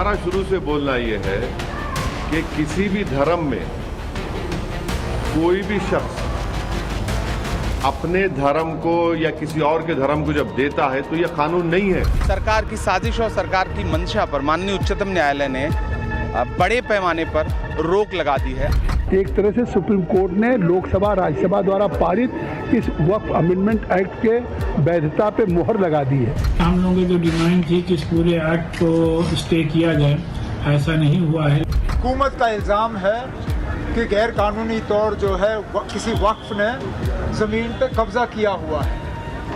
हमारा शुरू से बोलना ये है कि किसी भी धर्म में कोई भी शख्स अपने धर्म को या किसी और के धर्म को जब देता है तो यह कानून नहीं है। सरकार की साजिश और सरकार की मंशा पर माननीय उच्चतम न्यायालय ने बड़े पैमाने पर रोक लगा दी है। एक तरह से सुप्रीम कोर्ट ने लोकसभा राज्यसभा द्वारा पारित इस वक्फ अमेंडमेंट एक्ट के वैधता पे मुहर लगा दी है। हम लोगों की जो डिमांड थी कि इस पूरे एक्ट को स्टे किया जाए, ऐसा नहीं हुआ है। हुकूमत का इल्ज़ाम है कि गैर कानूनी तौर जो है किसी वक्फ ने ज़मीन पे कब्जा किया हुआ है।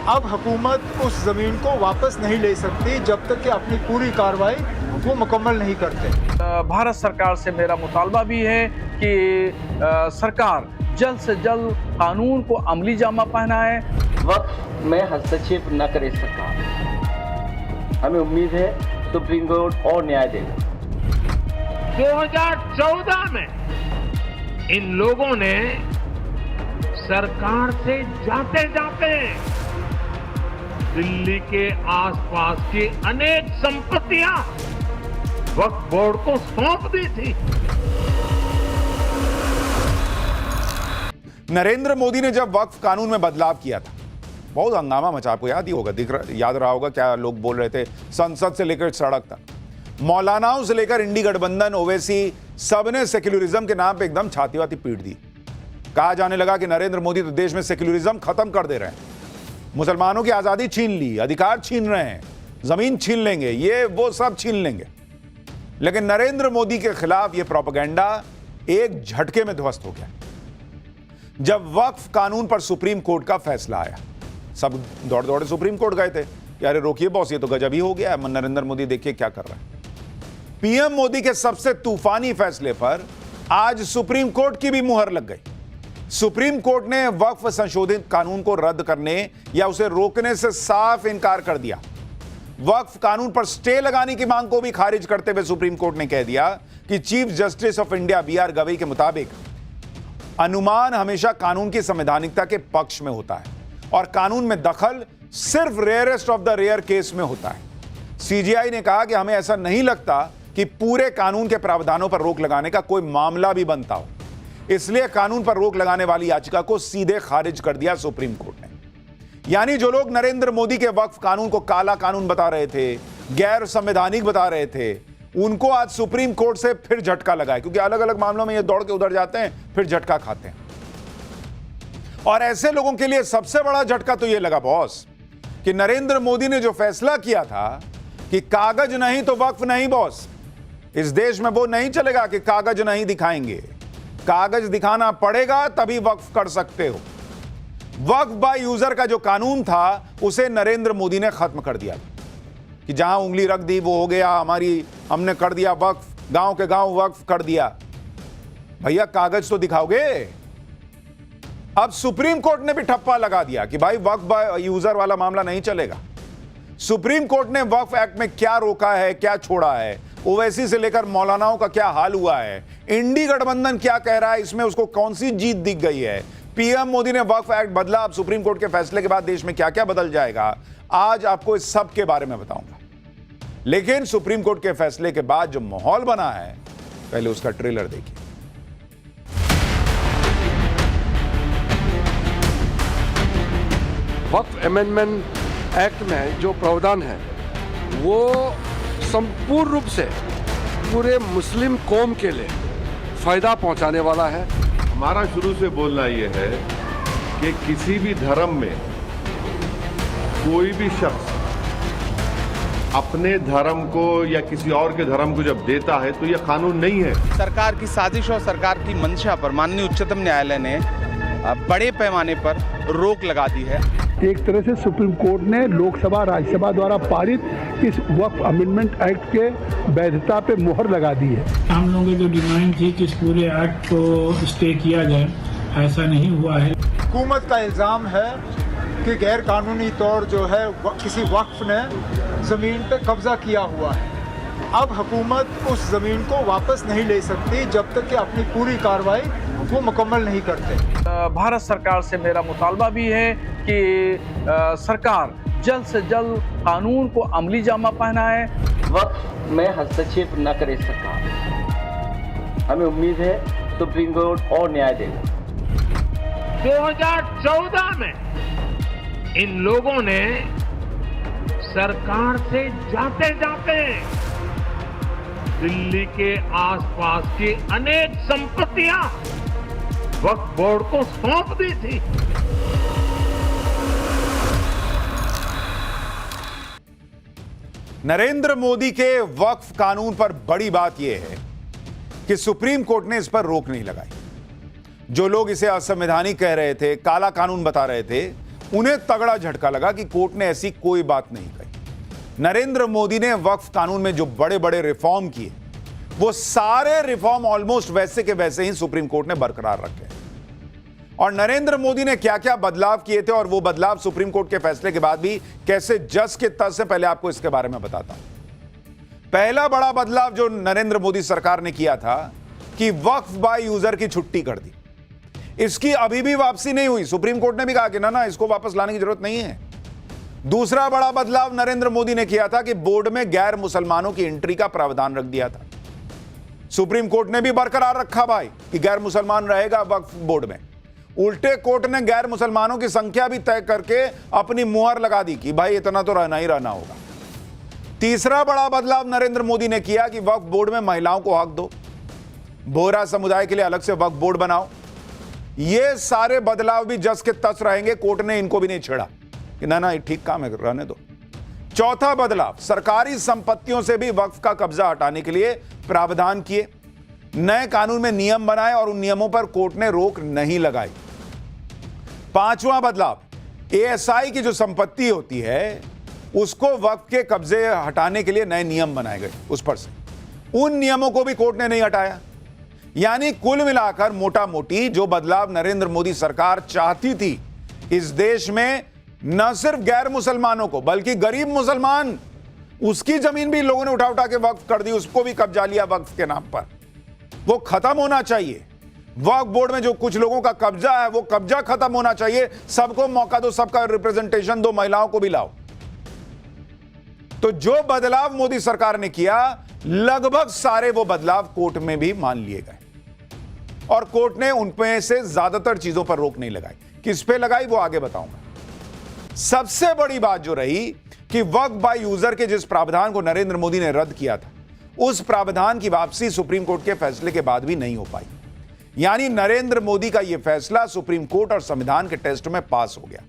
अब हुकूमत उस ज़मीन को वापस नहीं ले सकती जब तक कि अपनी पूरी कार्रवाई वो मुकम्मल नहीं करते। भारत सरकार से मेरा मुतालबा भी है कि सरकार जल्द से जल्द कानून को अमली जामा पहनाए। वक्फ में हस्तक्षेप न करे सरकार। हमें उम्मीद है सुप्रीम कोर्ट और न्याय देगा। 2014 में इन लोगों ने सरकार से जाते जाते दिल्ली के आसपास की अनेक संपत्तियां वक्फ बोर्ड को सौंप दी थी। नरेंद्र मोदी ने जब वक्फ कानून में बदलाव किया था, बहुत हंगामा मचा। आपको याद ही होगा, याद रहा होगा क्या लोग बोल रहे थे, संसद से लेकर सड़क तक, मौलानाओं से लेकर इंडी गठबंधन, ओवैसी, सबने सेक्युलरिज्म के नाम पे एकदम छाती वाती पीट दी। कहा जाने लगा कि नरेंद्र मोदी तो देश में सेक्युलरिज्म खत्म कर दे रहे हैं, मुसलमानों की आजादी छीन ली, अधिकार छीन रहे हैं, जमीन छीन लेंगे, ये वो सब छीन लेंगे। लेकिन नरेंद्र मोदी के खिलाफ यह प्रोपेगेंडा एक झटके में ध्वस्त हो गया जब वक्फ कानून पर सुप्रीम कोर्ट का फैसला आया। सब दौड़ दौड़े सुप्रीम कोर्ट गए थे कि अरे रोकिए बॉस, ये तो गजब ही हो गया है, नरेंद्र मोदी देखिए क्या कर रहा है। पीएम मोदी के सबसे तूफानी फैसले पर आज सुप्रीम कोर्ट की भी मुहर लग गई। सुप्रीम कोर्ट ने वक्फ संशोधित कानून को रद्द करने या उसे रोकने से साफ इनकार कर दिया। वक्फ कानून पर स्टे लगाने की मांग को भी खारिज करते हुए सुप्रीम कोर्ट ने कह दिया कि chief justice of India BR Gavai के मुताबिक अनुमान हमेशा कानून की संवैधानिकता के पक्ष में होता है और कानून में दखल सिर्फ rarest of the rare case में होता है। सीजीआई ने कहा कि हमें ऐसा नहीं लगता कि पूरे कानून के प्रावधानों पर रोक लगाने का कोई मामला भी बनता हो, इसलिए कानून पर रोक लगाने वाली याचिका को सीधे खारिज कर दिया सुप्रीम कोर्ट ने। यानी जो लोग नरेंद्र मोदी के वक्फ कानून को काला कानून बता रहे थे, गैर संवैधानिक बता रहे थे, उनको आज सुप्रीम कोर्ट से फिर झटका लगा है, क्योंकि अलग अलग मामलों में ये दौड़ के उधर जाते हैं फिर झटका खाते हैं। और ऐसे लोगों के लिए सबसे बड़ा झटका तो ये लगा बॉस कि नरेंद्र मोदी ने जो फैसला किया था कि कागज नहीं तो वक्फ नहीं, बॉस इस देश में वो नहीं चलेगा कि कागज नहीं दिखाएंगे, कागज दिखाना पड़ेगा तभी वक्फ कर सकते हो। वक्फ बाय यूजर का जो कानून था उसे नरेंद्र मोदी ने खत्म कर दिया कि जहां उंगली रख दी वो हो गया, हमने कर दिया वक्फ, गांव के गांव वक्फ कर दिया। भैया कागज तो दिखाओगे। अब सुप्रीम कोर्ट ने भी ठप्पा लगा दिया कि भाई वक्फ बाय यूजर वाला मामला नहीं चलेगा। सुप्रीम कोर्ट ने वक्फ एक्ट में क्या रोका है, क्या छोड़ा है, ओवैसी से लेकर मौलानाओं का क्या हाल हुआ है, इंडी गठबंधन क्या कह रहा है, इसमें उसको कौन सी जीत दिख गई है, पीएम मोदी ने वक्फ एक्ट बदला, अब सुप्रीम कोर्ट के फैसले के बाद देश में क्या क्या बदल जाएगा, आज आपको इस सब के बारे में बताऊंगा। लेकिन सुप्रीम कोर्ट के फैसले के बाद जो माहौल बना है, पहले उसका ट्रेलर देखिए। वक्फ अमेंडमेंट एक्ट में जो प्रावधान है वो संपूर्ण रूप से पूरे मुस्लिम कौम के लिए फायदा पहुंचाने वाला है। हमारा शुरू से बोलना यह है कि किसी भी धर्म में कोई भी शख्स अपने धर्म को या किसी और के धर्म को जब देता है तो यह कानून नहीं है। सरकार की साजिश और सरकार की मंशा पर माननीय उच्चतम न्यायालय ने बड़े पैमाने पर रोक लगा दी है। एक तरह से सुप्रीम कोर्ट ने लोकसभा राज्यसभा द्वारा पारित इस वक्फ अमेंडमेंट एक्ट के वैधता पे मुहर लगा दी है। हम लोगों की जो डिमांड थी कि इस पूरे एक्ट को स्टे किया जाए, ऐसा नहीं हुआ है। हुकूमत का इल्ज़ाम है कि गैर कानूनी तौर जो है किसी वक्फ ने ज़मीन पे कब्जा किया हुआ है। अब हुकूमत उस ज़मीन को वापस नहीं ले सकती जब तक कि अपनी पूरी कार्रवाई वो मुकम्मल नहीं करते। भारत सरकार से मेरा मुतालबा भी है कि सरकार जल्द से जल्द कानून को अमली जामा पहनाए। वक्फ में हस्तक्षेप न करे सरकार। हमें उम्मीद है सुप्रीम कोर्ट और न्याय देगा। 2014 में इन लोगों ने सरकार से जाते जाते दिल्ली के आसपास की अनेक संपत्तियां वक्फ बोर्ड को सौंप दी थी। नरेंद्र मोदी के वक्फ कानून पर बड़ी बात यह है कि सुप्रीम कोर्ट ने इस पर रोक नहीं लगाई। जो लोग इसे असंवैधानिक कह रहे थे, काला कानून बता रहे थे, उन्हें तगड़ा झटका लगा कि कोर्ट ने ऐसी कोई बात नहीं कही। नरेंद्र मोदी ने वक्फ कानून में जो बड़े बड़े रिफॉर्म किए, वो सारे रिफॉर्म ऑलमोस्ट वैसे के वैसे ही सुप्रीम कोर्ट ने बरकरार रखे। और नरेंद्र मोदी ने क्या क्या बदलाव किए थे और वो बदलाव सुप्रीम कोर्ट के फैसले के बाद भी कैसे जस के तस से, पहले आपको इसके बारे में बताता हूं। पहला बड़ा बदलाव जो नरेंद्र मोदी सरकार ने किया था कि वक्फ बाय यूजर की छुट्टी कर दी। इसकी अभी भी वापसी नहीं हुई। सुप्रीम कोर्ट ने भी कहा कि ना इसको वापस लाने की जरूरत नहीं है। दूसरा बड़ा बदलाव नरेंद्र मोदी ने किया था कि बोर्ड में गैर मुसलमानों की एंट्री का प्रावधान रख दिया था। सुप्रीम कोर्ट ने भी बरकरार रखा भाई कि गैर मुसलमान रहेगा वक्फ बोर्ड में। उल्टे कोर्ट ने गैर मुसलमानों की संख्या भी तय करके अपनी मुहर लगा दी कि भाई इतना तो रहना ही रहना होगा। तीसरा बड़ा बदलाव नरेंद्र मोदी ने किया कि वक्फ बोर्ड में महिलाओं को हक दो, बोहरा समुदाय के लिए अलग से वक्फ बोर्ड बनाओ। ये सारे बदलाव भी जस के तस रहेंगे, कोर्ट ने इनको भी नहीं छेड़ा कि ना ये ठीक काम है, रहने दो। चौथा बदलाव, सरकारी संपत्तियों से भी वक्फ का कब्जा हटाने के लिए प्रावधान किए। नए कानून में नियम बनाए और उन नियमों पर कोर्ट ने रोक नहीं लगाई। पांचवा बदलाव, एएसआई की जो संपत्ति होती है उसको वक्फ के कब्जे हटाने के लिए नए नियम बनाए गए। उस पर से उन नियमों को भी कोर्ट ने नहीं हटाया। यानी कुल मिलाकर मोटा मोटी जो बदलाव नरेंद्र मोदी सरकार चाहती थी इस देश में, न सिर्फ गैर मुसलमानों को बल्कि गरीब मुसलमान, उसकी जमीन भी लोगों ने उठा उठा के वक्फ कर दी, उसको भी कब्जा लिया वक्फ के नाम पर। वो खत्म होना चाहिए। वक्फ बोर्ड में जो कुछ लोगों का कब्जा है वो कब्जा खत्म होना चाहिए। सबको मौका दो, सबका रिप्रेजेंटेशन दो, महिलाओं को भी लाओ। तो जो बदलाव मोदी सरकार ने किया, लगभग सारे वो बदलाव कोर्ट में भी मान लिए गए और कोर्ट ने उनमें से ज्यादातर चीजों पर रोक नहीं लगाई। किस पे लगाई वो आगे बताऊंगा। सबसे बड़ी बात जो रही कि वक्फ बाय यूजर के जिस प्रावधान को नरेंद्र मोदी ने रद्द किया था, उस प्रावधान की वापसी सुप्रीम कोर्ट के फैसले के बाद भी नहीं हो पाई। यानी नरेंद्र मोदी का यह फैसला सुप्रीम कोर्ट और संविधान के टेस्ट में पास हो गया।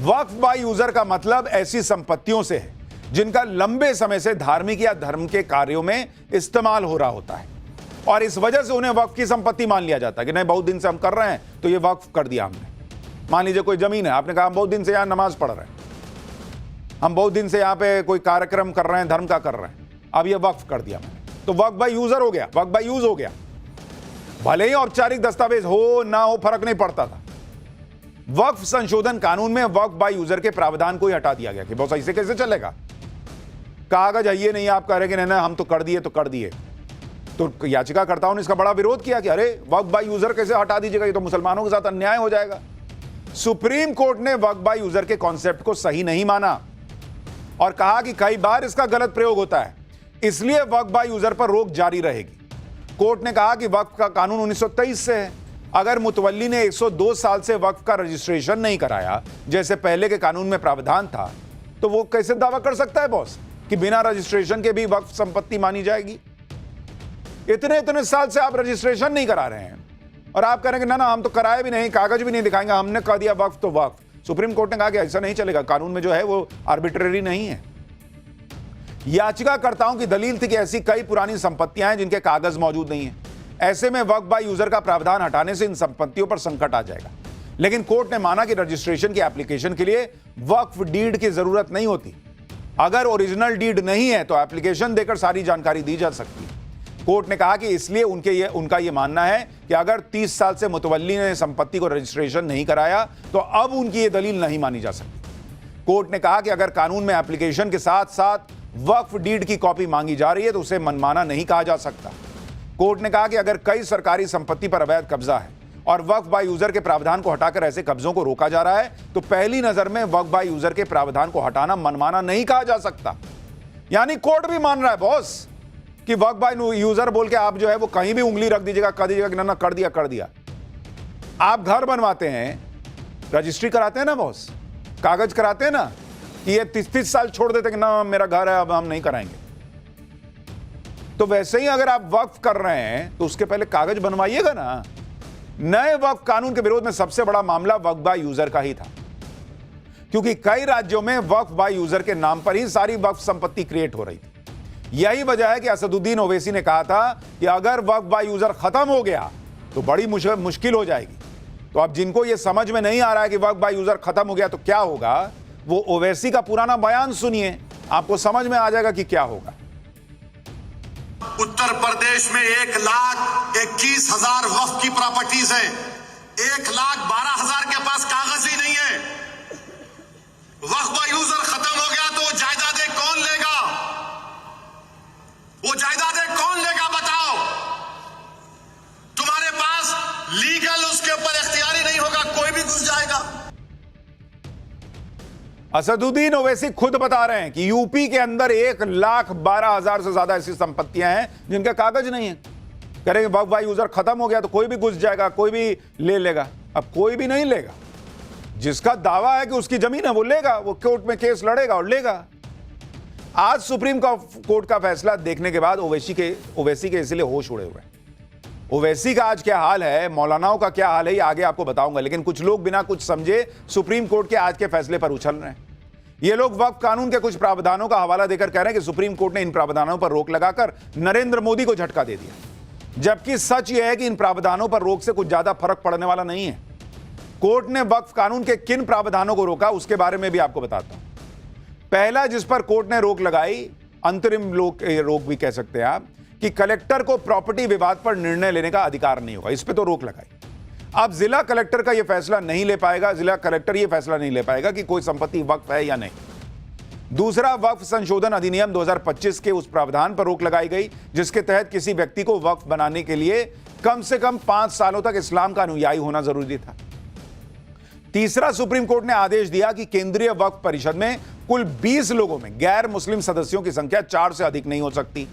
वक्फ बाय यूजर का मतलब ऐसी संपत्तियों से है जिनका लंबे समय से धार्मिक या धर्म के कार्यों में इस्तेमाल हो रहा होता है और इस वजह से उन्हें वक्फ की संपत्ति मान लिया जाता है कि नहीं, बहुत दिन से हम कर रहे हैं तो ये वक्फ कर दिया हमने। मान लीजिए कोई जमीन है, आपने कहा हम बहुत दिन से यहां नमाज पढ़ रहे हैं, हम बहुत दिन से यहां पे कोई कार्यक्रम कर रहे हैं, धर्म का कर रहे हैं, अब ये वक्फ कर दिया मैंने, तो वक्फ बाय यूजर हो गया, वक्फ बाय यूज हो गया। भले ही औपचारिक दस्तावेज हो ना हो, फर्क नहीं पड़ता था। वक्फ संशोधन कानून में वक्फ बाय यूजर के प्रावधान को ही हटा दिया गया कि बहुत ऐसे कैसे चलेगा, कागज है ये नहीं, आप कह रहे कि नहीं हम तो कर दिए तो कर दिए। तो याचिकाकर्ताओं ने इसका बड़ा विरोध किया कि अरे वक्फ बाय यूजर कैसे हटा दीजिएगा, ये तो मुसलमानों के साथ अन्याय हो जाएगा। सुप्रीम कोर्ट ने वक्फ बाय यूजर के कॉन्सेप्ट को सही नहीं माना और कहा कि कई बार इसका गलत प्रयोग होता है, इसलिए वक्फ बाय यूजर पर रोक जारी रहेगी। कोर्ट ने कहा कि वक्फ का कानून 1923 से है। अगर मुतवल्ली ने 102 साल से वक्फ का रजिस्ट्रेशन नहीं कराया जैसे पहले के कानून में प्रावधान था, तो वो कैसे दावा कर सकता है बॉस कि बिना रजिस्ट्रेशन के भी वक्फ संपत्ति मानी जाएगी। इतने साल से आप रजिस्ट्रेशन नहीं करा रहे हैं और आप कह रहे हैं कि ना हम तो कराए भी नहीं, कागज भी नहीं दिखाएंगे, हमने कह दिया वक्फ तो वक्फ। सुप्रीम कोर्ट ने कहा कि ऐसा नहीं चलेगा, कानून में जो है वो आर्बिट्रेरी नहीं है। याचिकाकर्ताओं की दलील थी कि ऐसी कई पुरानी संपत्तियां हैं जिनके कागज मौजूद नहीं है, ऐसे में वक्फ बाय यूजर का प्रावधान हटाने से इन संपत्तियों पर संकट आ जाएगा। लेकिन कोर्ट ने माना कि रजिस्ट्रेशन की एप्लीकेशन के लिए वक्फ डीड की जरूरत नहीं होती। अगर ओरिजिनल डीड नहीं है तो एप्लीकेशन देकर सारी जानकारी दी जा सकती है। कोर्ट ने कहा कि इसलिए उनका यह मानना है कि अगर 30 साल से मुतवल्ली ने संपत्ति को रजिस्ट्रेशन नहीं कराया तो अब उनकी यह दलील नहीं मानी जा सकती। कोर्ट ने कहा कि अगर कानून में एप्लीकेशन के साथ साथ वक्फ डीड की कॉपी मांगी जा रही है तो उसे मनमाना नहीं कहा जा सकता। कोर्ट ने कहा कि अगर कई सरकारी संपत्ति पर अवैध कब्जा है और वक्फ बाय यूजर के प्रावधान को हटाकर ऐसे कब्जों को रोका जा रहा है तो पहली नजर में वक्फ बाय यूजर के प्रावधान को हटाना मनमाना नहीं कहा जा सकता। यानी कोर्ट भी मान रहा है बॉस कि वक्फ बाय यूजर बोल के आप जो है वो कहीं भी उंगली रख दीजिएगा, कर दीजिएगा कि ना कर दिया। आप घर बनवाते हैं, रजिस्ट्री कराते हैं ना बॉस, कागज कराते हैं ना कि ये 30 साल छोड़ देते कि ना मेरा घर है अब हम नहीं कराएंगे। तो वैसे ही अगर आप वक्फ कर रहे हैं तो उसके पहले कागज बनवाइएगा ना। नए वक्फ कानून के विरोध में सबसे बड़ा मामला वक्फ बाय यूजर का ही था, क्योंकि कई राज्यों में वक्फ बाय यूजर के नाम पर ही सारी वक्फ संपत्ति क्रिएट हो रही थी। यही वजह है कि असदुद्दीन ओवैसी ने कहा था कि अगर वक्फ बाय यूजर खत्म हो गया तो बड़ी मुश्किल हो जाएगी। तो अब जिनको यह समझ में नहीं आ रहा है कि वक्फ बाय यूजर खत्म हो गया तो क्या होगा, वो ओवैसी का पुराना बयान सुनिए, आपको समझ में आ जाएगा कि क्या होगा। उत्तर प्रदेश में 1,21,000 वक्फ की प्रॉपर्टीज है। 1,12,000 के पास कागज ही नहीं है। वक्फ बाय यूजर खत्म हो गया तो जायदादें कौन लेगा? वो जायदादें कौन लेगा बताओ? तुम्हारे पास लीगल उसके ऊपर इख्तियारी नहीं होगा, कोई भी घुस जाएगा। असदुद्दीन ओवैसी खुद बता रहे हैं कि यूपी के अंदर 1,12,000 से ज्यादा ऐसी संपत्तियां हैं जिनके कागज नहीं है। करेंगे वक्फ बाय यूजर खत्म हो गया तो कोई भी घुस जाएगा, कोई भी ले लेगा। अब कोई भी नहीं लेगा, जिसका दावा है कि उसकी जमीन है वो लेगा, वो कोर्ट में केस लड़ेगा और लेगा। आज सुप्रीम कोर्ट का फैसला देखने के बाद ओवैसी के इसलिए होश उड़े हुए हैं। ओवैसी का आज क्या हाल है, मौलानाओं का क्या हाल है, ये आगे आपको बताऊंगा। लेकिन कुछ लोग बिना कुछ समझे सुप्रीम कोर्ट के आज के फैसले पर उछल रहे हैं। ये लोग वक्फ कानून के कुछ प्रावधानों का हवाला देकर कह रहे हैं कि सुप्रीम कोर्ट ने इन प्रावधानों पर रोक लगाकर नरेंद्र मोदी को झटका दे दिया, जबकि सच यह है कि इन प्रावधानों पर रोक से कुछ ज्यादा फर्क पड़ने वाला नहीं है। कोर्ट ने वक्फ कानून के किन प्रावधानों को रोका उसके बारे में भी आपको बताता हूं। पहला जिस पर कोर्ट ने रोक लगाई, अंतरिम रोक भी कह सकते हैं आप, कि कलेक्टर को प्रॉपर्टी विवाद पर निर्णय लेने का अधिकार नहीं होगा, इस पे तो रोक लगाई। अब जिला कलेक्टर का यह फैसला नहीं ले पाएगा, जिला कलेक्टर यह फैसला नहीं ले पाएगा कि कोई संपत्ति वक्फ है या नहीं। दूसरा, वक्फ संशोधन अधिनियम 2025 के उस प्रावधान पर रोक लगाई गई जिसके तहत किसी व्यक्ति को वक्फ बनाने के लिए कम से कम 5 सालों तक इस्लाम का अनुयायी होना जरूरी था। तीसरा, सुप्रीम कोर्ट ने आदेश दिया कि केंद्रीय वक्फ परिषद में कुल 20 लोगों में गैर मुस्लिम सदस्यों की संख्या 4 से अधिक नहीं हो सकती।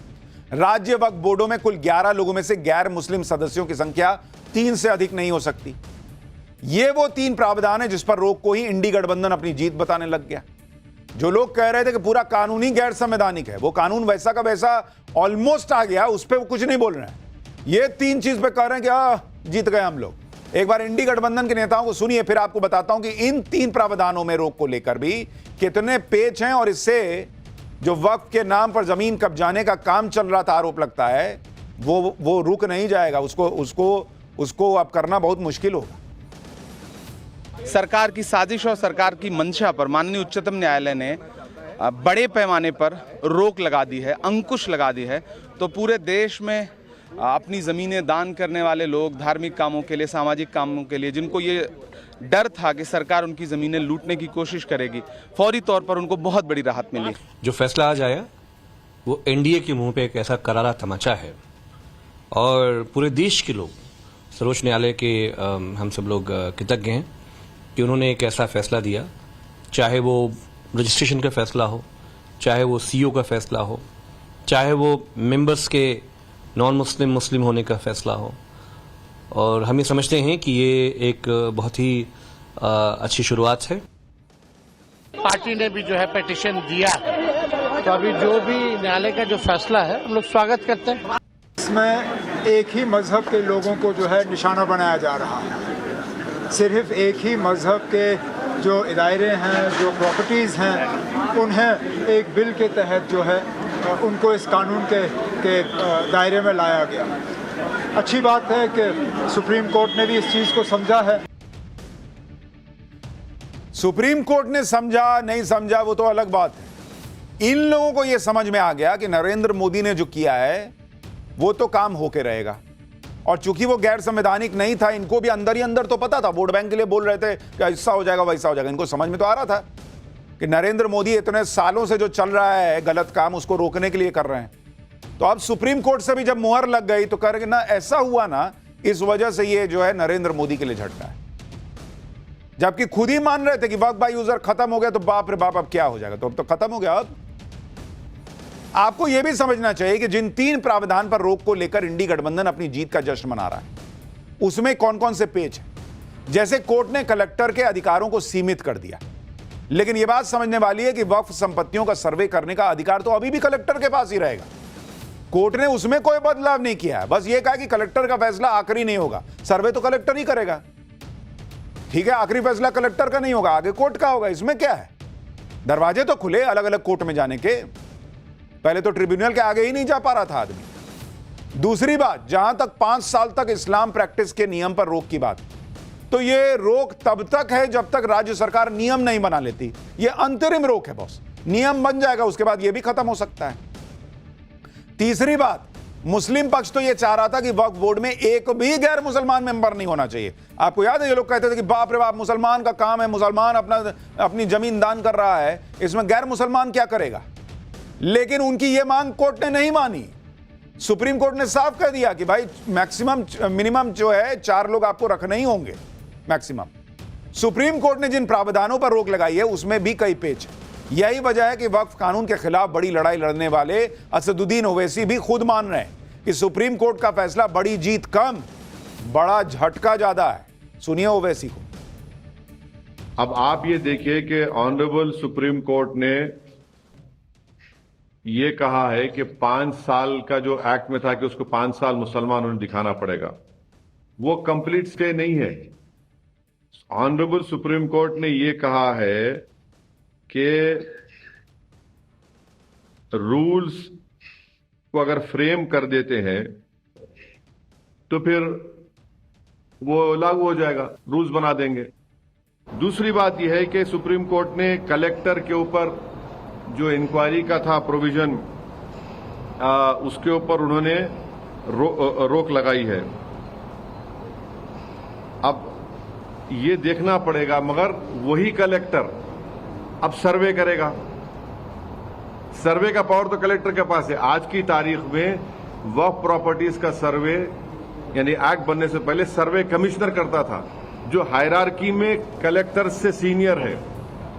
राज्य वक्फ बोर्डों में कुल 11 लोगों में से गैर मुस्लिम सदस्यों की संख्या 3 से अधिक नहीं हो सकती। ये वो 3 प्रावधान है जिस पर रोक को ही इंडी गठबंधन अपनी जीत बताने लग गया। जो लोग कह रहे थे कि पूरा कानून ही गैर संवैधानिक है, वो कानून वैसा का वैसा ऑलमोस्ट आ गया, उस पर वो कुछ नहीं बोल रहे हैं। ये 3 चीज पे कह रहे हैं कि जीत गए हम लोग। एक बार इंडी गठबंधन के नेताओं को सुनिए, फिर आपको बताता हूं कि इन 3 प्रावधानों में रोक को लेकर भी कितने पेच हैं और इससे जो वक्फ के नाम पर जमीन कब्जाने का काम चल रहा था, आरोप लगता है, वो रुक नहीं जाएगा। उसको अब करना बहुत मुश्किल होगा। सरकार की साजिश और सरकार की मंशा पर माननीय उच्चतम न्यायालय ने बड़े पैमाने पर रोक लगा दी है, अंकुश लगा दी है। तो पूरे देश में अपनी ज़मीनें दान करने वाले लोग, धार्मिक कामों के लिए, सामाजिक कामों के लिए, जिनको ये डर था कि सरकार उनकी ज़मीनें लूटने की कोशिश करेगी, फौरी तौर पर उनको बहुत बड़ी राहत मिली। जो फैसला आज आया वो एनडीए के मुंह पे एक ऐसा करारा तमाचा है और पूरे देश के लोग सर्वोच्च न्यायालय के हम सब लोग कृतज्ञ हैं कि उन्होंने एक ऐसा फैसला दिया, चाहे वो रजिस्ट्रेशन का फैसला हो, चाहे वो सीओ का फैसला हो, चाहे वो मेंबर्स के नॉन मुस्लिम मुस्लिम होने का फैसला हो। और हम ये समझते हैं कि ये एक बहुत ही अच्छी शुरुआत है। पार्टी ने भी जो है पिटीशन दिया, तो अभी जो भी न्यायालय का जो फैसला है हम लोग स्वागत करते हैं। इसमें एक ही मजहब के लोगों को जो है निशाना बनाया जा रहा है। सिर्फ एक ही मजहब के जो इदारे हैं, जो प्रॉपर्टीज़ हैं, उन्हें एक बिल के तहत जो है उनको इस कानून के दायरे में लाया गया। अच्छी बात है कि सुप्रीम कोर्ट ने भी इस चीज़ को समझा है। सुप्रीम कोर्ट ने समझा नहीं समझा वो तो अलग बात है। इन लोगों को यह समझ में आ गया कि नरेंद्र मोदी ने जो किया है वो तो काम होके रहेगा। और चूंकि वो गैर संवैधानिक नहीं था, इनको भी अंदर ही अंदर तो पता था, वोट बैंक के लिए बोल रहे थे कि ऐसा हो जाएगा वैसा हो जाएगा। इनको समझ में तो आ रहा था कि नरेंद्र मोदी इतने सालों से जो चल रहा है गलत काम, उसको रोकने के लिए कर रहे हैं। तो अब सुप्रीम कोर्ट से भी जब मुहर लग गई तो कह ना ऐसा हुआ ना, इस वजह से ये जो है नरेंद्र मोदी के लिए झटका है। जबकि खुद ही मान रहे थे कि वक्फ बाय यूजर खत्म हो गया तो बाप रे बाप अब क्या हो जाएगा, तो अब तो खत्म हो गया। अब आपको यह भी समझना चाहिए कि जिन 3 प्रावधान पर रोक को लेकर इंडी गठबंधन अपनी जीत का जश्न मना रहा है उसमें कौन कौन से पेच हैं। जैसे कोर्ट ने कलेक्टर के अधिकारों को सीमित कर दिया, लेकिन यह बात समझने वाली है कि वक्फ संपत्तियों का सर्वे करने का अधिकार तो अभी भी कलेक्टर के पास ही रहेगा। कोर्ट ने उसमें कोई बदलाव नहीं किया है, बस यह कहा कि कलेक्टर का फैसला आखिरी नहीं होगा, सर्वे तो कलेक्टर ही करेगा। ठीक है, आखिरी फैसला कलेक्टर का नहीं होगा, आगे कोर्ट का होगा। इसमें क्या है, दरवाजे तो खुले अलग अलग कोर्ट में जाने के। पहले तो ट्रिब्यूनल के आगे ही नहीं जा पा रहा था आदमी। दूसरी बात, जहां तक 5 साल तक इस्लाम प्रैक्टिस के नियम पर रोक की बात, तो यह रोक तब तक है जब तक राज्य सरकार नियम नहीं बना लेती। यह अंतरिम रोक है बॉस, नियम बन जाएगा उसके बाद यह भी खत्म हो सकता है। तीसरी बात, मुस्लिम पक्ष तो यह चाह रहा था कि वक्फ बोर्ड में एक भी गैर मुसलमान मेंबर नहीं होना चाहिए। आपको याद है ये लोग कहते थे कि बाप रे बाप, मुसलमान का काम है, मुसलमान अपनी जमीन दान कर रहा है, इसमें गैर मुसलमान क्या करेगा। लेकिन उनकी यह मांग कोर्ट ने नहीं मानी। सुप्रीम कोर्ट ने साफ कह दिया कि भाई मिनिमम जो है 4 लोग आपको रखने ही होंगे मैक्सिमम। सुप्रीम कोर्ट ने जिन प्रावधानों पर रोक लगाई है उसमें भी कई पेच है। यही वजह है कि वक्फ कानून के खिलाफ बड़ी लड़ाई लड़ने वाले असदुद्दीन ओवैसी भी खुद मान रहे हैं कि सुप्रीम कोर्ट का फैसला बड़ी जीत कम, बड़ा झटका ज्यादा है। सुनिए ओवैसी को। अब आप ये देखिए कि ऑनरेबल सुप्रीम कोर्ट ने ये कहा है कि 5 साल का जो एक्ट में था कि उसको 5 साल मुसलमान उन्हें दिखाना पड़ेगा, वो कंप्लीट स्टे नहीं है। ऑनरेबल सुप्रीम कोर्ट ने ये कहा है कि रूल्स को अगर फ्रेम कर देते हैं तो फिर वो लागू हो जाएगा, रूल्स बना देंगे। दूसरी बात यह है कि सुप्रीम कोर्ट ने कलेक्टर के ऊपर जो इंक्वायरी का था प्रोविजन, उसके ऊपर उन्होंने रोक लगाई है। अब ये देखना पड़ेगा, मगर वही कलेक्टर अब सर्वे करेगा। सर्वे का पावर तो कलेक्टर के पास है। आज की तारीख में वक्फ प्रॉपर्टीज का सर्वे यानी एक्ट बनने से पहले सर्वे कमिश्नर करता था, जो हायरार्की में कलेक्टर से सीनियर है,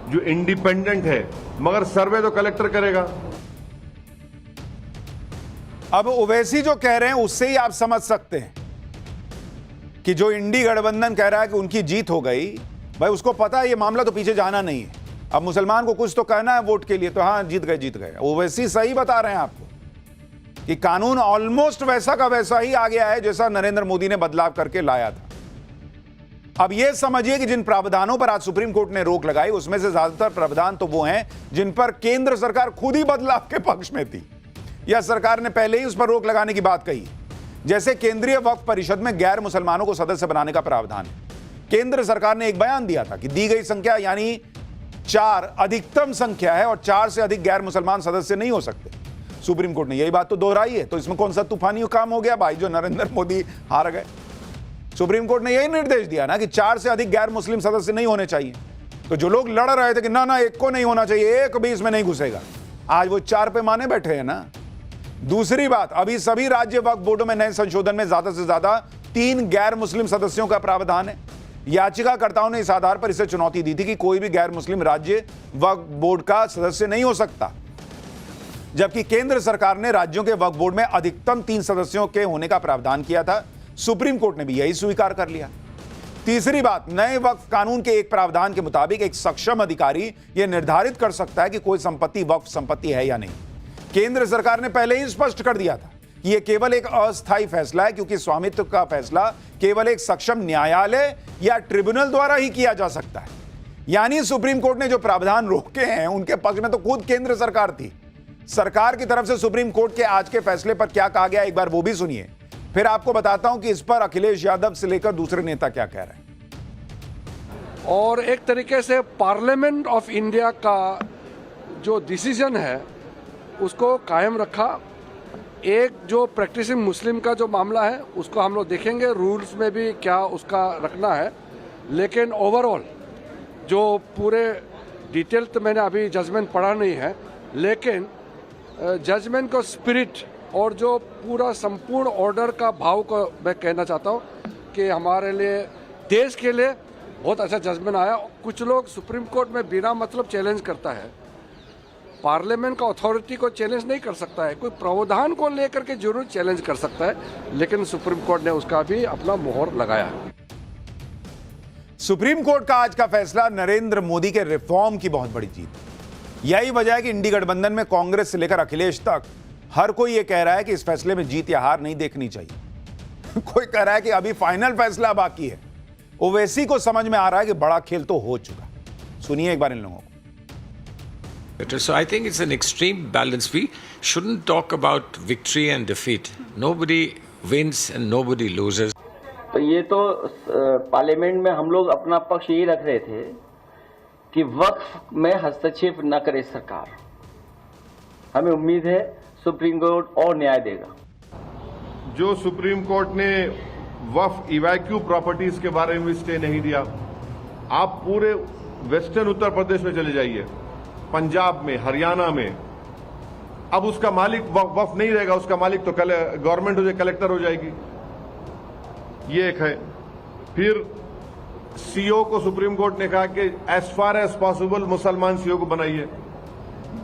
जो इंडिपेंडेंट है, मगर सर्वे तो कलेक्टर करेगा। अब ओवैसी जो कह रहे हैं उससे ही आप समझ सकते हैं कि जो इंडी गठबंधन कह रहा है कि उनकी जीत हो गई, भाई उसको पता है ये मामला तो पीछे जाना नहीं है। अब मुसलमान को कुछ तो कहना है वोट के लिए, तो हाँ जीत गए। ओवैसी सही बता रहे हैं आपको कि कानून ऑलमोस्ट वैसा का वैसा ही आ गया है जैसा नरेंद्र मोदी ने बदलाव करके लाया था। अब यह समझिए कि जिन प्रावधानों पर आज सुप्रीम कोर्ट ने रोक लगाई उसमें से ज्यादातर प्रावधान तो वो हैं जिन पर केंद्र सरकार खुद ही बदलाव के पक्ष में थी, या सरकार ने पहले ही उस पर रोक लगाने की बात कही। जैसे केंद्रीय वक्फ परिषद में गैर मुसलमानों को सदस्य बनाने का प्रावधान है। केंद्र सरकार ने एक बयान दिया था कि दी गई संख्या यानी 4 अधिकतम संख्या है और 4 से अधिक गैर मुसलमान सदस्य नहीं हो सकते। सुप्रीम कोर्ट ने यही बात तो दोहराई है। तो इसमें कौन सा तूफानी काम हो गया भाई जो नरेंद्र मोदी हार गए। सुप्रीम कोर्ट ने यही निर्देश दिया ना कि 4 से अधिक गैर मुस्लिम सदस्य नहीं होने चाहिए। तो जो लोग लड़ रहे थे कि ना एक को नहीं होना चाहिए, एक भी इसमें नहीं घुसेगा, आज वो 4 पे माने बैठे हैं ना। दूसरी बात, अभी सभी राज्य वक्फ बोर्डों में नए संशोधन में ज्यादा से ज्यादा 3 गैर मुस्लिम सदस्यों का प्रावधान है। याचिकाकर्ताओं ने इस आधार पर इसे चुनौती दी थी कि कोई भी गैर मुस्लिम राज्य वक्फ बोर्ड का सदस्य नहीं हो सकता, जबकि केंद्र सरकार ने राज्यों के वक्फ बोर्ड में अधिकतम 3 सदस्यों के होने का प्रावधान किया था। सुप्रीम कोर्ट ने भी यही स्वीकार कर लिया। तीसरी बात, नए वक्फ कानून के एक प्रावधान के मुताबिक एक सक्षम अधिकारी यह निर्धारित कर सकता है कि कोई संपत्ति वक्फ संपत्ति है या नहीं। केंद्र सरकार ने पहले ही स्पष्ट कर दिया था कि यह केवल एक अस्थायी फैसला है, क्योंकि स्वामित्व का फैसला केवल एक सक्षम न्यायालय या ट्रिब्यूनल द्वारा ही किया जा सकता है। यानी सुप्रीम कोर्ट ने जो प्रावधान रोके हैं उनके पक्ष में तो खुद केंद्र सरकार थी। सरकार की तरफ से सुप्रीम कोर्ट के आज के फैसले पर क्या कहा गया, एक बार वो भी सुनिए, फिर आपको बताता हूं कि इस पर अखिलेश यादव से लेकर दूसरे नेता क्या कह रहे हैं। और एक तरीके से पार्लियामेंट ऑफ इंडिया का जो डिसीजन है उसको कायम रखा। एक जो प्रैक्टिसिंग मुस्लिम का जो मामला है उसको हम लोग देखेंगे रूल्स में भी क्या उसका रखना है, लेकिन ओवरऑल जो पूरे डिटेल तो मैंने अभी जजमेंट पढ़ा नहीं है, लेकिन जजमेंट का स्पिरिट और जो पूरा संपूर्ण ऑर्डर का भाव को मैं कहना चाहता हूँ कि हमारे लिए देश के लिए बहुत अच्छा जजमेंट आया। कुछ लोग सुप्रीम कोर्ट में बिना मतलब चैलेंज करता है, पार्लियामेंट का अथॉरिटी को चैलेंज नहीं कर सकता है, कोई प्रावधान को लेकर के जरूर चैलेंज कर सकता है, लेकिन सुप्रीम कोर्ट ने उसका भी अपना मोहर लगाया है। सुप्रीम कोर्ट का आज का फैसला नरेंद्र मोदी के रिफॉर्म की बहुत बड़ी जीत है। यही वजह है कि इंडी गठबंधन में कांग्रेस से लेकर अखिलेश तक हर कोई यह कह रहा है कि इस फैसले में जीत या हार नहीं देखनी चाहिए। कोई कह रहा है कि अभी फाइनल फैसला बाकी है। ओवैसी को समझ में आ रहा है कि बड़ा खेल तो हो चुका। सुनिए एक बार इन लोगों को। So I think it's an extreme balance. We shouldn't talk about victory and defeat. Nobody wins and nobody loses. तो ये तो पार्लियामेंट में हम लोग अपना पक्ष यही रख रहे थे कि वक्फ में हस्तक्षेप न करे सरकार। हमें उम्मीद है सुप्रीम कोर्ट और न्याय देगा। जो सुप्रीम कोर्ट ने वक्फ इवैक्यू प्रॉपर्टीज के बारे में स्टे नहीं दिया, आप पूरे वेस्टर्न उत्तर प्रदेश में चले जाइए, पंजाब में, हरियाणा में, अब उसका मालिक वक्फ नहीं रहेगा, उसका मालिक तो गवर्नमेंट हो जाए, कलेक्टर हो जाएगी। ये एक है। फिर सीओ को सुप्रीम कोर्ट ने कहा कि एज फार एज पॉसिबल मुसलमान सीओ को बनाइए।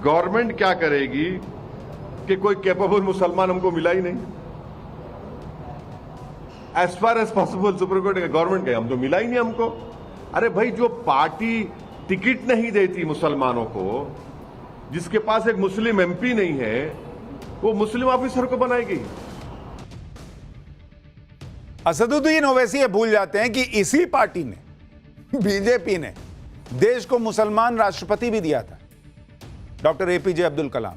गवर्नमेंट क्या करेगी कि कोई कैपेबल मुसलमान हमको मिला ही नहीं। As far as possible supreme court ने गवर्नमेंट कहे हम तो मिला ही नहीं हमको। अरे भाई, जो पार्टी टिकट नहीं देती मुसलमानों को, जिसके पास एक मुस्लिम एमपी नहीं है, वो मुस्लिम ऑफिसर को बनाएगी। असदुद्दीन ओवैसी ये भूल जाते हैं कि इसी पार्टी ने, बीजेपी ने, देश को मुसलमान राष्ट्रपति भी दिया था, डॉक्टर एपीजे अब्दुल कलाम।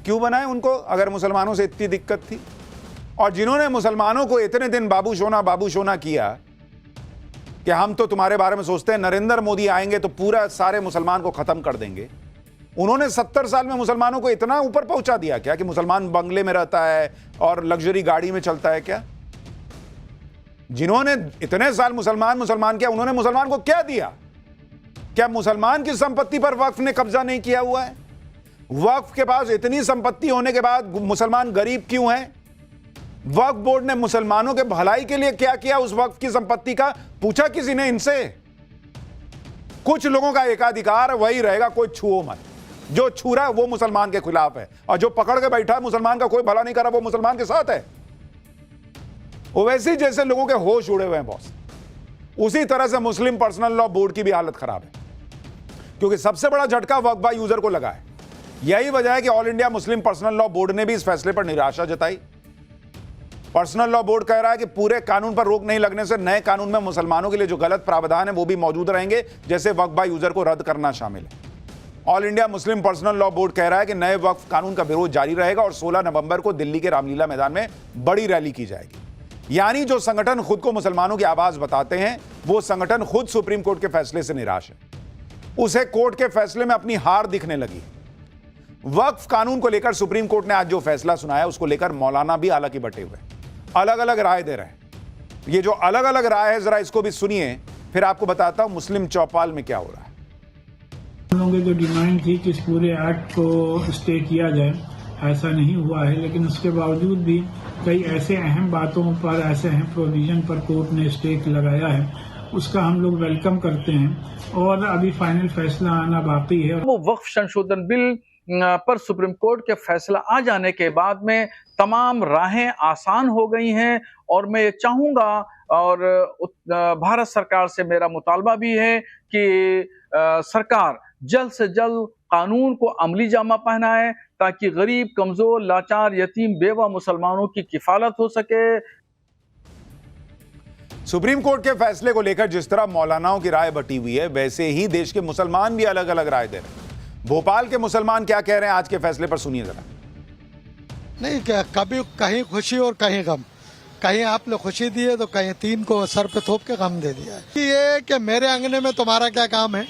क्यों बनाए उनको अगर मुसलमानों से इतनी दिक्कत थी? और जिन्होंने मुसलमानों को इतने दिन बाबू सोना किया कि हम तो तुम्हारे बारे में सोचते हैं, नरेंद्र मोदी आएंगे तो पूरा सारे मुसलमान को खत्म कर देंगे, उन्होंने 70 साल में मुसलमानों को इतना ऊपर पहुंचा दिया क्या कि मुसलमान बंगले में रहता है और लग्जरी गाड़ी में चलता है क्या? जिन्होंने इतने साल मुसलमान किया, उन्होंने मुसलमान को क्या दिया? क्या मुसलमान की संपत्ति पर वक्फ ने कब्जा नहीं किया हुआ है? वक्फ के पास इतनी संपत्ति होने के बाद मुसलमान गरीब क्यों हैं? वक्फ बोर्ड ने मुसलमानों के भलाई के लिए क्या किया उस वक्फ की संपत्ति का? पूछा किसी ने इनसे? कुछ लोगों का एकाधिकार वही रहेगा, कोई छुओ मत। जो छू रहा है वो मुसलमान के खिलाफ है, और जो पकड़ के बैठा है मुसलमान का कोई भला नहीं कर रहा, वो मुसलमान के साथ है। ओवैसी जैसे लोगों के होश उड़े हुए हैं बॉस। उसी तरह से मुस्लिम पर्सनल लॉ बोर्ड की भी हालत खराब है, क्योंकि सबसे बड़ा झटका वक्फ बाय यूजर को लगा है। यही वजह है कि all India Muslim personal law board ने भी इस फैसले पर निराशा जताई। पर्सनल लॉ बोर्ड कह रहा है कि पूरे कानून पर रोक नहीं लगने से नए कानून में मुसलमानों के लिए जो गलत प्रावधान है वो भी मौजूद रहेंगे, जैसे वक्फ बाय यूजर को रद्द करना शामिल है। All India Muslim personal law board कह रहा है कि नए वक्फ कानून का विरोध जारी रहेगा और 16 नवंबर को दिल्ली के रामलीला मैदान में बड़ी रैली की जाएगी। यानी जो संगठन खुद को मुसलमानों की आवाज बताते हैं, वो संगठन खुद सुप्रीम कोर्ट के फैसले से निराश है। उसे कोर्ट के फैसले में अपनी हार दिखने लगी। वक्फ कानून को लेकर सुप्रीम कोर्ट ने आज जो फैसला सुनाया, उसको लेकर मौलाना भी हालांकि बटे हुए, अलग अलग राय दे रहे हैं। ये जो अलग अलग राय है, जरा इसको भी सुनिए, फिर आपको बताता हूं मुस्लिम चौपाल में क्या हो रहा है। हम लोगों की जो डिमांड थी कि इस पूरे एक्ट को स्टे किया जाए, ऐसा नहीं हुआ है, लेकिन उसके बावजूद भी कई ऐसे अहम बातों पर, ऐसे अहम प्रोविजन पर कोर्ट ने स्टे लगाया है, उसका हम लोग वेलकम करते हैं। और अभी फाइनल फैसला आना बाकी है। वो वक्फ संशोधन बिल पर सुप्रीम कोर्ट के फैसला आ जाने के बाद में तमाम राहें आसान हो गई हैं, और मैं ये चाहूंगा, और भारत सरकार से मेरा मुतालबा भी है कि सरकार जल्द से जल्द कानून को अमली जामा पहनाए, ताकि गरीब, कमजोर, लाचार, यतीम, बेवा मुसलमानों की किफालत हो सके। सुप्रीम कोर्ट के फैसले को लेकर जिस तरह मौलानाओं की राय बटी हुई है, वैसे ही देश के मुसलमान भी अलग अलग राय दे रहे हैं। भोपाल के मुसलमान क्या कह रहे हैं आज के फैसले पर, सुनिए जरा। नहीं, क्या कभी कहीं खुशी और कहीं गम, कहीं आपने खुशी दी है तो कहीं तीन को सर पे थोप के गम दे दिया है। ये कि मेरे अंगने में तुम्हारा क्या काम है।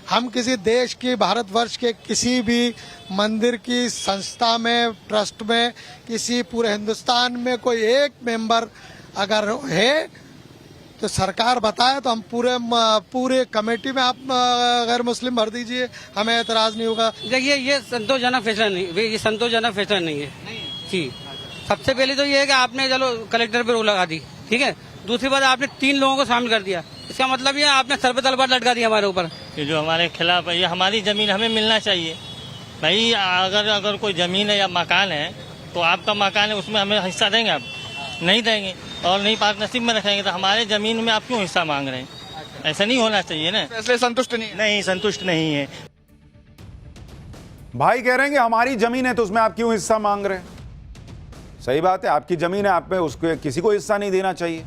हम किसी देश की, भारतवर्ष के किसी भी मंदिर की संस्था में, ट्रस्ट में, किसी पूरे हिंदुस्तान में कोई एक मेंबर अगर है तो सरकार बताए तो हम पूरे कमेटी में आप गैर मुस्लिम भर दीजिए, हमें एतराज नहीं होगा। देखिए, ये संतोषजनक फैसला नहीं, ये संतोषजनक फैसला नहीं है जी। सबसे पहले तो ये है कि आपने चलो कलेक्टर पे रोक लगा दी, ठीक है। दूसरी बात, आपने 3 लोगों को शामिल कर दिया। इसका मतलब ये आपने सर पे तलवार लटका दी हमारे ऊपर। ये जो हमारे खिलाफ है, ये हमारी जमीन हमें मिलना चाहिए। भाई अगर कोई जमीन है या मकान है तो आपका मकान है, उसमें हमें हिस्सा देंगे आप? नहीं देंगे। और नहीं पार्टनरशिप में रखेंगे तो हमारे जमीन में आप क्यों हिस्सा मांग रहे हैं? ऐसा नहीं होना चाहिए ना। फैसले संतुष्ट नहीं संतुष्ट नहीं है। भाई कह रहे हैं कि हमारी जमीन है तो उसमें आप क्यों हिस्सा मांग रहे हैं? सही बात है, आपकी जमीन है, आप में उसको किसी को हिस्सा नहीं देना चाहिए,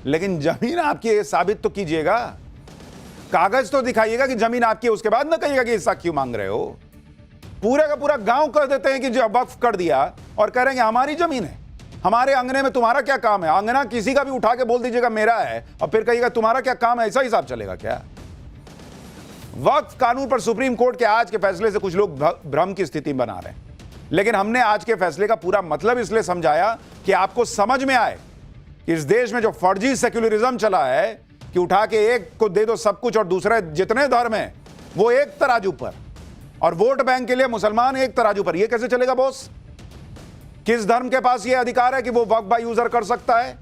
लेकिन जमीन आपकी है साबित तो कीजिएगा, कागज तो दिखाइएगा कि जमीन आपकी है, उसके बाद ना कहिएगा कि हिस्सा क्यों मांग रहे हो। पूरा का पूरा गांव कर देते हैं कि जो वक्फ कर दिया और कह रहे हैं कि हमारी जमीन है, हमारे अंगने में तुम्हारा क्या काम है? अंगना किसी का भी उठा के बोल दीजिएगा मेरा है और फिर कहिएगा तुम्हारा क्या काम है, ऐसा हिसाब चलेगा क्या? वक्फ कानून पर सुप्रीम कोर्ट के आज के फैसले से कुछ लोग भ्रम की स्थिति बना रहे हैं, लेकिन हमने आज के फैसले का पूरा मतलब इसलिए समझाया कि आपको समझ में आए कि इस देश में जो फर्जी सेक्युलरिज्म चला है कि उठा के एक को दे दो सब कुछ और दूसरे जितने धर्म है वो एक तराजू पर, और वोट बैंक के लिए मुसलमान एक तराजू पर, ये कैसे चलेगा बॉस? किस धर्म के पास ये अधिकार है कि वो वक्फ बाय यूजर कर सकता है?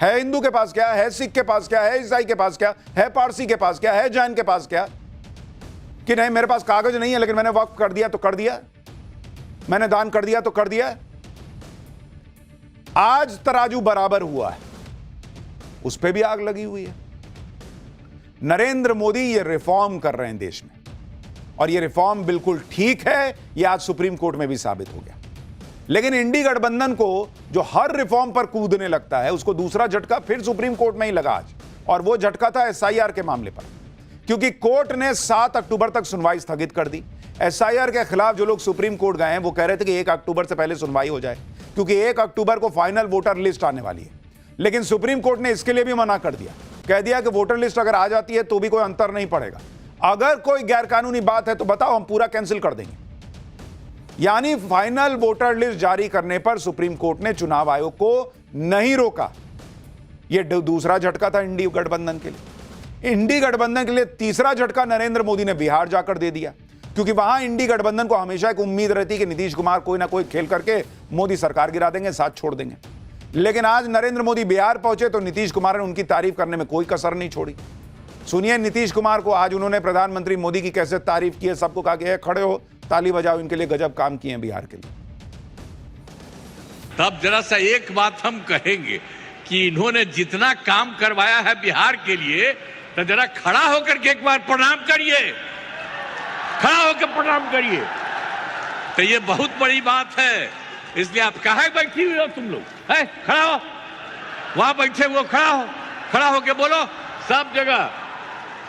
हिंदू के पास क्या है, सिख के पास क्या है, ईसाई के पास क्या है, पारसी के पास क्या है, जैन के पास क्या? कि नहीं मेरे पास कागज नहीं है लेकिन मैंने वक्फ कर दिया तो कर दिया, मैंने दान कर दिया तो कर दिया। आज तराजू बराबर हुआ है, उस पर भी आग लगी हुई है। नरेंद्र मोदी ये रिफॉर्म कर रहे हैं देश में, और ये रिफॉर्म बिल्कुल ठीक है, ये आज सुप्रीम कोर्ट में भी साबित हो गया। लेकिन इंडी गठबंधन को जो हर रिफॉर्म पर कूदने लगता है उसको दूसरा झटका फिर सुप्रीम कोर्ट में ही लगा आज, और वो झटका था एसआईआर के मामले पर, क्योंकि कोर्ट ने 7 अक्टूबर तक सुनवाई स्थगित कर दी। एसआईआर के खिलाफ जो लोग सुप्रीम कोर्ट गए हैं वो कह रहे थे कि 1 अक्टूबर से पहले सुनवाई हो जाए, क्योंकि 1 अक्टूबर को फाइनल वोटर लिस्ट आने वाली है। लेकिन सुप्रीम कोर्ट ने इसके लिए भी मना कर दिया, कह दिया कि वोटर लिस्ट अगर आ जाती है तो भी कोई अंतर नहीं पड़ेगा, अगर कोई गैरकानूनी बात है तो बताओ, हम पूरा कैंसिल कर देंगे। यानी फाइनल वोटर लिस्ट जारी करने पर सुप्रीम कोर्ट ने चुनाव आयोग को नहीं रोका। यह दूसरा झटका था इंडी गठबंधन के लिए। इंडी गठबंधन के लिए तीसरा झटका नरेंद्र मोदी ने बिहार जाकर दे दिया, क्योंकि वहां इंडी गठबंधन को हमेशा एक उम्मीद रहती कि नीतीश कुमार कोई ना कोई खेल करके मोदी सरकार गिरा देंगे, साथ छोड़ देंगे। लेकिन आज नरेंद्र मोदी बिहार पहुंचे तो नीतीश कुमार ने उनकी तारीफ करने में कोई कसर नहीं छोड़ी। सुनिए नीतीश कुमार को आज उन्होंने प्रधानमंत्री मोदी की कैसे तारीफ की है, सबको कहा कि खड़े हो ताली बजाओ, इनके लिए गजब काम किए हैं बिहार के लिए। तब जरा सा एक बात हम कहेंगे कि इन्होंने जितना काम करवाया है बिहार के लिए, तो जरा खड़ा होकर के एक बार प्रणाम करिए, खड़ा होकर प्रणाम करिए। तो ये बहुत बड़ी बात है, इसलिए आप कहाँ बैठी हुई हो तुम लोग? है खड़ा हो, वहां बैठे हुए खड़ा होके बोलो सब जगह।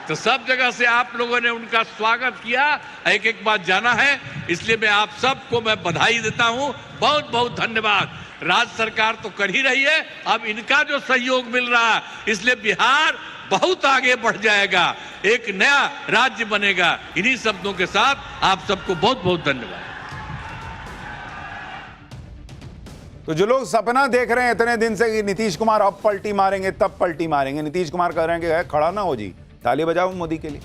तो सब जगह से आप लोगों ने उनका स्वागत किया, एक एक बात जाना है, इसलिए मैं आप सबको मैं बधाई देता हूं, बहुत बहुत धन्यवाद। राज्य सरकार तो कर ही रही है, अब इनका जो सहयोग मिल रहा है इसलिए बिहार बहुत आगे बढ़ जाएगा, एक नया राज्य बनेगा। इन्हीं शब्दों के साथ आप सबको बहुत बहुत धन्यवाद। तो जो लोग सपना देख रहे हैं इतने दिन से कि नीतीश कुमार अब पलटी मारेंगे तब पलटी मारेंगे, नीतीश कुमार कह रहे हैं कि खड़ा ना हो जी, ताली बजाओ मोदी के लिए।